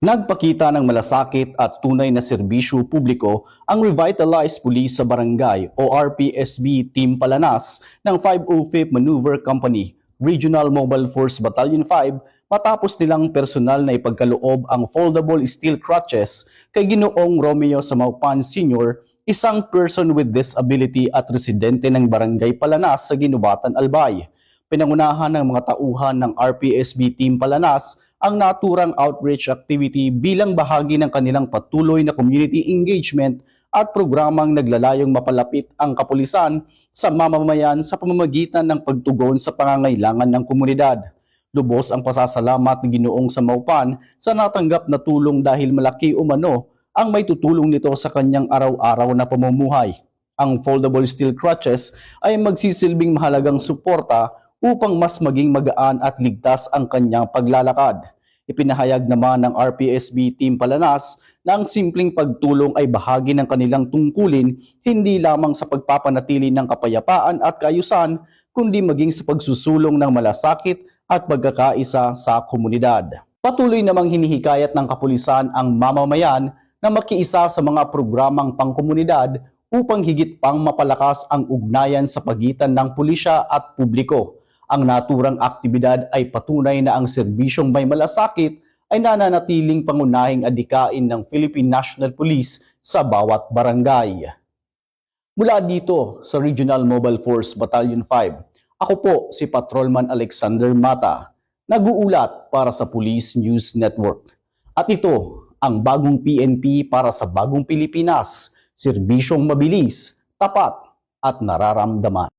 Nagpakita ng malasakit at tunay na serbisyo publiko ang Revitalized Police sa Barangay o RPSB Team Palanas ng 505th Maneuver Company, Regional Mobile Force Battalion 5 matapos nilang personal na ipagkaloob ang foldable steel crutches kay Ginoong Romeo Samaupan Sr., isang person with disability at residente ng Barangay Palanas sa Ginubatan, Albay. Pinangunahan ng mga tauhan ng RPSB Team Palanas ang naturang outreach activity bilang bahagi ng kanilang patuloy na community engagement at programang naglalayong mapalapit ang kapulisan sa mamamayan sa pamamagitan ng pagtugon sa pangangailangan ng komunidad. Lubos ang pasasalamat ni Ginoong Samaupan sa natanggap na tulong dahil malaki umano ang may tutulong nito sa kanyang araw-araw na pamumuhay. Ang foldable steel crutches ay magsisilbing mahalagang suporta upang mas maging magaan at ligtas ang kanyang paglalakad. Ipinahayag naman ng RPSB Team Palanas na ang simpleng pagtulong ay bahagi ng kanilang tungkulin hindi lamang sa pagpapanatili ng kapayapaan at kaayusan, kundi maging sa pagsusulong ng malasakit at pagkakaisa sa komunidad. Patuloy namang hinihikayat ng kapulisan ang mamamayan na makiisa sa mga programang pangkomunidad upang higit pang mapalakas ang ugnayan sa pagitan ng pulisya at publiko. Ang naturang aktibidad ay patunay na ang serbisyong may malasakit ay nananatiling pangunahing adhikain ng Philippine National Police sa bawat barangay. Mula dito sa Regional Mobile Force Battalion 5, ako po si Patrolman Alexander Mata, nag-uulat para sa Police News Network. At ito ang bagong PNP para sa bagong Pilipinas, serbisyong mabilis, tapat at nararamdaman.